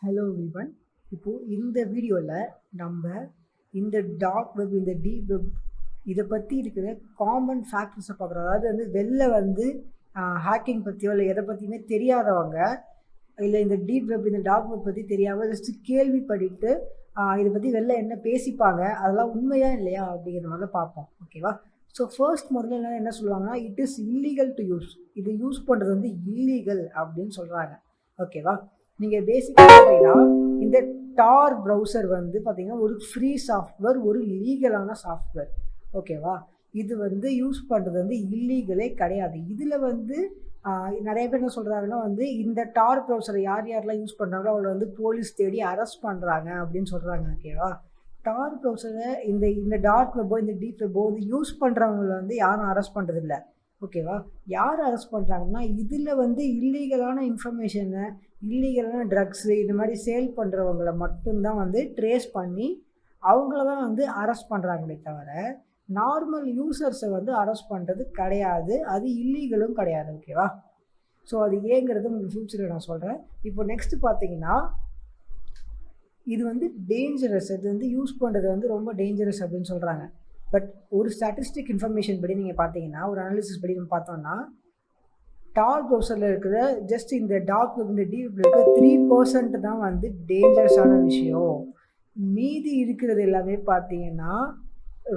Hello everyone. இப்போது இந்த வீடியோவில் நம்ம இந்த டார்க் வெப், இந்த டீப் வெப் இதை பற்றி இருக்கிற காமன் ஃபேக்டர்ஸை பார்க்குறோம். அதாவது வெளில ஹேக்கிங் பற்றியோ இல்லை எதை பற்றியுமே தெரியாதவங்க, இல்லை இந்த டீப் வெப், இந்த டார்க் வெப் பற்றி தெரியாமல் ஜஸ்ட்டு கேள்விப்படிட்டு இதை பற்றி வெளில என்ன பேசிப்பாங்க, அதெல்லாம் உண்மையா இல்லையா அப்படிங்கிற மாதிரி பார்ப்போம். ஓகேவா? ஸோ ஃபர்ஸ்ட் முதல்ல என்ன சொல்லுவாங்கன்னா, it is illegal to use. இது யூஸ் பண்ணுறது இல்லீகல் அப்படின்னு சொல்கிறாங்க. ஓகேவா? நீங்கள் பேசிக்காக பார்த்தீங்கன்னா இந்த டார் ப்ரௌசர் பார்த்தீங்கன்னா ஒரு ஃப்ரீ சாஃப்ட்வேர், ஒரு லீகலான சாஃப்ட்வேர். ஓகேவா? இது யூஸ் பண்ணுறது இல்லீகலே கிடையாது. இதில் நிறைய பேர் என்ன சொல்கிறாங்கன்னா இந்த டார் ப்ரௌசரை யாரெல்லாம் யூஸ் பண்ணுறாங்களோ அவளை போலீஸ் தேடி அரெஸ்ட் பண்ணுறாங்க அப்படின்னு சொல்கிறாங்க. ஓகேவா? டார் ப்ரௌசரை இந்த டார்க் வெப்போ, இந்த டீப் வெப்போ யூஸ் பண்ணுறவங்களை யாரும் அரெஸ்ட் பண்ணுறதில்ல. ஓகேவா? யார் அரெஸ்ட் பண்ணுறாங்கன்னா இதில் இல்லீகலான இன்ஃபர்மேஷனை, இல்லீகலான ட்ரக்ஸு இந்த மாதிரி சேல் பண்ணுறவங்களை மட்டும்தான் ட்ரேஸ் பண்ணி அவங்கள தான் அரெஸ்ட் பண்ணுறாங்களே தவிர நார்மல் யூசர்ஸை அரெஸ்ட் பண்ணுறது கிடையாது. அது இல்லீகலும் கிடையாது. ஓகேவா? ஸோ அது ஏங்கிறது உங்களுக்கு ஃப்யூச்சரில் நான் சொல்கிறேன். இப்போ நெக்ஸ்ட்டு பார்த்தீங்கன்னா இது டேஞ்சரஸ். இது யூஸ் பண்ணுறது ரொம்ப டேஞ்சரஸ் அப்படின்னு சொல்கிறாங்க. பட் ஒரு ஸ்டாட்டிஸ்டிக் இன்ஃபர்மேஷன் படி நீங்கள் பார்த்தீங்கன்னா, ஒரு அனாலிசிஸ் படி நம்ம பார்த்தோம்னா, டார் ப்ரௌசரில் இருக்கிற ஜஸ்ட் இந்த டார்க் வெப், இந்த டீப் வெப் இருக்கிற 3% தான் டேஞ்சரஸான விஷயம். மீதி இருக்கிறது எல்லாமே பார்த்தீங்கன்னா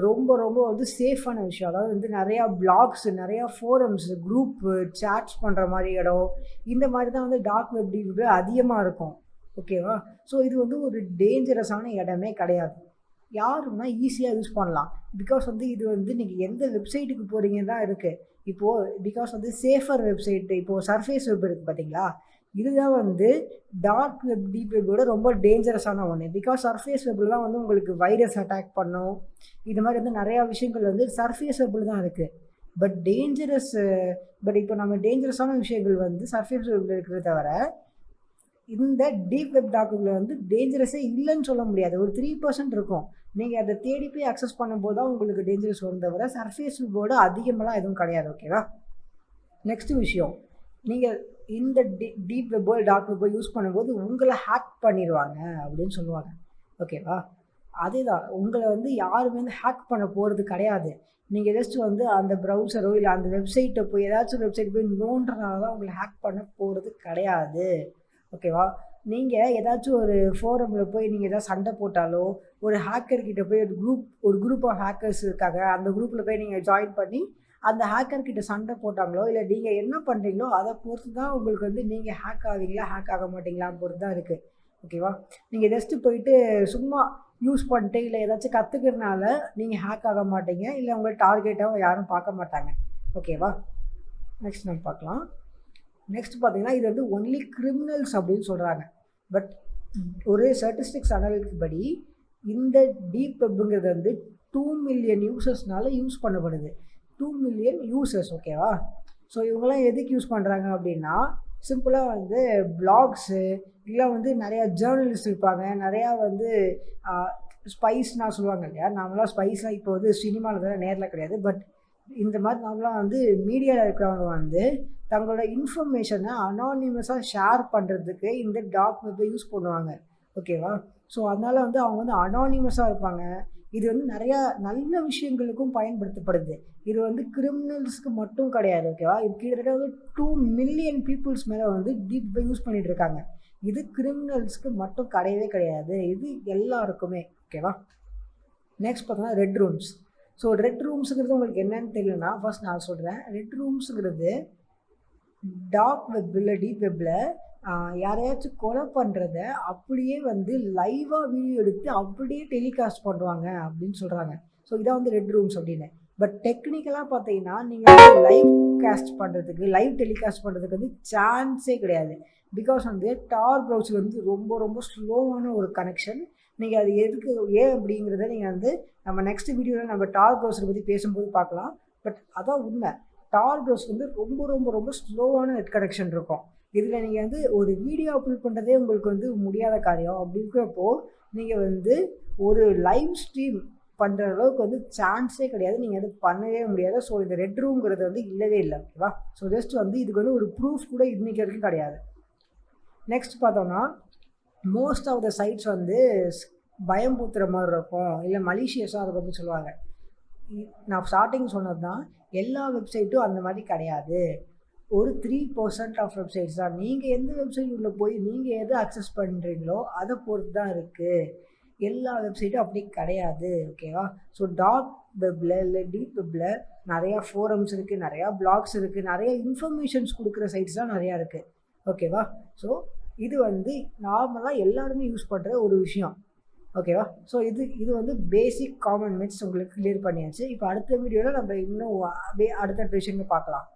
ரொம்ப ரொம்ப சேஃபான விஷயம். அதாவது நிறையா பிளாக்ஸ், நிறையா ஃபோரம்ஸ், குரூப்பு, சேட்ஸ் பண்ணுற மாதிரி இடம், இந்த மாதிரி தான் டார்க் வெப், டீப் வெப் அதிகமாக இருக்கும். ஓகேவா? ஸோ இது ஒரு டேஞ்சரஸான இடமே கிடையாது. யாருன்னா ஈஸியாக யூஸ் பண்ணலாம். பிகாஸ் இது நீங்கள் எந்த வெப்சைட்டுக்கு போகிறீங்கன்னு தான் இருக்குது. இப்போது பிகாஸ் சேஃபர் வெப்சைட்டு, இப்போது சர்ஃபேஸ் வெப் இருக்குது பார்த்தீங்களா, இதுதான் டார்க் வெப், டீப் வெப்போட ரொம்ப டேஞ்சரஸான ஒன்று. பிகாஸ் சர்ஃபேஸ் வெப்பில் தான் உங்களுக்கு வைரஸ் அட்டாக் பண்ணும். இது மாதிரி நிறையா விஷயங்கள் சர்ஃபேஸ் வெப்பில் தான் இருக்குது. பட் இப்போ நம்ம டேஞ்சரஸான விஷயங்கள் சர்ஃபேஸ் வெப்பில் இருக்கிறத தவிர இந்த டீப் வெப், டார்க் வெப்பில் டேஞ்சரஸே இல்லைன்னு சொல்ல முடியாது. ஒரு 3% இருக்கும். நீங்கள் அதை தேடி போய் அக்சஸ் பண்ணும்போது தான் உங்களுக்கு டேஞ்சரஸ் வரும் தவிர சர்ஃபேஸ் வெப்போடு அதிகமெல்லாம் எதுவும் கிடையாது. ஓகேவா? நெக்ஸ்ட்டு விஷயம், நீங்கள் இந்த டீப் வெப்போ, டார்க் வெப்போ யூஸ் பண்ணும்போது உங்களை ஹேக் பண்ணிடுவாங்க அப்படின்னு சொல்லுவாங்க. ஓகேவா? அதே தான், உங்களை யாருமே ஹேக் பண்ண போகிறது கிடையாது. நீங்கள் ஜஸ்ட் அந்த ப்ரௌசரோ இல்லை அந்த வெப்சைட்டை போய் ஏதாச்சும் வெப்சைட் போய் நோண்டுறதுனால தான் உங்களை ஹேக் பண்ண போகிறது கிடையாது. ஓகேவா? நீங்கள் ஏதாச்சும் ஒரு ஃபோரமில் போய் நீங்கள் எதாவது சண்டை போட்டாலோ, ஒரு ஹேக்கர்கிட்ட போய் ஒரு குரூப் ஆஃப் ஹேக்கர்ஸ் இருக்காங்க, அந்த குரூப்பில் போய் நீங்கள் ஜாயின் பண்ணி அந்த ஹேக்கர்கிட்ட சண்டை போட்டாங்களோ, இல்லை நீங்கள் என்ன பண்ணுறீங்களோ அதை பொறுத்து தான் உங்களுக்கு நீங்கள் ஹேக் ஆவீங்களா, ஹேக் ஆக மாட்டீங்களான்னு பொறுத்து தான் இருக்குது. ஓகேவா? நீங்கள் ஜஸ்ட்டு போயிட்டு சும்மா யூஸ் பண்ணிட்டு இல்லை ஏதாச்சும் கற்றுக்கிறதுனால நீங்கள் ஹேக் ஆக மாட்டீங்க, இல்லை உங்களை டார்கெட்டாகவும் யாரும் பார்க்க மாட்டாங்க. ஓகேவா? நெக்ஸ்ட் நம்ம பார்க்கலாம். நெக்ஸ்ட் பார்த்தீங்கன்னா இது ஒன்லி கிரிமினல்ஸ் அப்படின்னு சொல்கிறாங்க. பட் ஒரு ஸ்டாட்டிஸ்டிக்ஸ் அனாலிட்டிக்ஸ் படி இந்த டீப் வெப்புங்கிறது 2 மில்லியன் யூசர்ஸ்னால யூஸ் பண்ணப்படுது. 2 மில்லியன் யூசர்ஸ். ஓகேவா? ஸோ இவங்களாம் எதுக்கு யூஸ் பண்ணுறாங்க அப்படின்னா, சிம்பிளாக பிளாக்ஸு, இல்லை நிறையா ஜேர்னலிஸ்ட் இருப்பாங்க, நிறையா ஸ்பைஸ்னால் சொல்லுவாங்க இல்லையா, நாமெல்லாம் ஸ்பைஸ்லாம் இப்போ சினிமாவில் தான், நேரில் கிடையாது. பட் இந்த மாதிரி நாமெல்லாம் மீடியாவில் இருக்கிறவங்க தங்களோட இன்ஃபர்மேஷனை அனானிமஸாக ஷேர் பண்ணுறதுக்கு இந்த டார்க் வெப்பை யூஸ் பண்ணுவாங்க. ஓகேவா? ஸோ அதனால் அவங்க அனானிமஸாக இருப்பாங்க. இது நிறையா நல்ல விஷயங்களுக்கும் பயன்படுத்தப்படுது. இது கிரிமினல்ஸ்க்கு மட்டும் கிடையாது. ஓகேவா? இது கிட்டத்தட்ட 2 மில்லியன் பீப்புள்ஸ் மேலே டீப் வெப்பை யூஸ் பண்ணிகிட்டு இருக்காங்க. இது கிரிமினல்ஸ்க்கு மட்டும் கிடையவே கிடையாது, இது எல்லாருக்குமே. ஓகேவா? நெக்ஸ்ட் பார்த்தோன்னா ரெட் ரூம்ஸ். ஸோ ரெட் ரூம்ஸுங்கிறது உங்களுக்கு என்னன்னு தெரியலனா ஃபர்ஸ்ட் நான் சொல்கிறேன். ரெட் ரூம்ஸுங்கிறது டார்க் வெப்பில், டீப் வெப்பில் யாரையாச்சும் கொலை பண்ணுறத அப்படியே லைவாக வீடியோ எடுத்து அப்படியே டெலிகாஸ்ட் பண்ணுவாங்க அப்படின்னு சொல்கிறாங்க. ஸோ இதான் ரெட் ரூம்ஸ் அப்படின்னு. பட் டெக்னிக்கலாக பார்த்தீங்கன்னா நீங்கள் லைவ் காஸ்ட் பண்ணுறதுக்கு, லைவ் டெலிகாஸ்ட் பண்ணுறதுக்கு சான்ஸே கிடையாது. பிகாஸ் டார் ப்ரௌசர் ரொம்ப ரொம்ப ஸ்லோவான ஒரு கனெக்ஷன். நீங்கள் அது எதுக்கு, ஏன் அப்படிங்கிறத நீங்கள் நம்ம நெக்ஸ்ட் வீடியோவில் நம்ம டார் ப்ரௌசரை பற்றி பேசும்போது பார்க்கலாம். பட் அதான் உண்மை. டார் ப்ரௌசர் ரொம்ப ரொம்ப ரொம்ப ஸ்லோவான நெட் கனெக்ஷன் இருக்கும். இதில் நீங்கள் ஒரு வீடியோ அப்லோட் பண்ணுறதே உங்களுக்கு முடியாத காரியம். அப்படி இருக்கிறப்போ நீங்கள் ஒரு லைவ் ஸ்ட்ரீம் பண்ணுற அளவுக்கு சான்ஸே கிடையாது. நீங்கள் பண்ணவே முடியாது. ஸோ இந்த ரெட் ரூம்ங்கிறது இல்லவே இல்லை. ஓகேவா? ஸோ ஜஸ்ட் இதுக்கு ஒரு ப்ரூஃப் கூட இன்றைக்கி வரைக்கும் கிடையாது. நெக்ஸ்ட் பார்த்தோன்னா மோஸ்ட் ஆஃப் த சைட்ஸ் வந்து பயம்பூத்துற மாதிரி இருக்கும், இல்லை மலிஷியஸாக இருக்கும் அப்படின்னு சொல்லுவாங்க. நான் ஸ்டார்டிங் சொன்னது தான், எல்லா வெப்சைட்டும் அந்த மாதிரி கிடையாது. ஒரு 3% ஆஃப் வெப்சைட்ஸ் தான். நீங்கள் எந்த வெப்சைட் உள்ள போய் நீங்கள் எதை அக்சஸ் பண்ணுறீங்களோ அதை பொறுத்து தான் இருக்குது. எல்லா வெப்சைட்டும் அப்படி கிடையாது. ஓகேவா? ஸோ டார்க் வெப்பில் இல்லை டீப் வெப்பில் நிறையா ஃபோரம்ஸ் இருக்குது, நிறையா பிளாக்ஸ் இருக்குது, நிறைய இன்ஃபர்மேஷன்ஸ் கொடுக்குற சைட்ஸ் தான் நிறையா இருக்குது. ஓகேவா? ஸோ இது வந்து நார்மலாக எல்லாருமே யூஸ் பண்ணுற ஒரு விஷயம். ஓகேவா? ஸோ இது வந்து பேசிக் காமன் மித்ஸ் உங்களுக்கு கிளியர் பண்ணியாச்சு. இப்போ அடுத்த வீடியோவில் நம்ம இன்னும் அடுத்த விஷயங்கள் பார்க்கலாம்.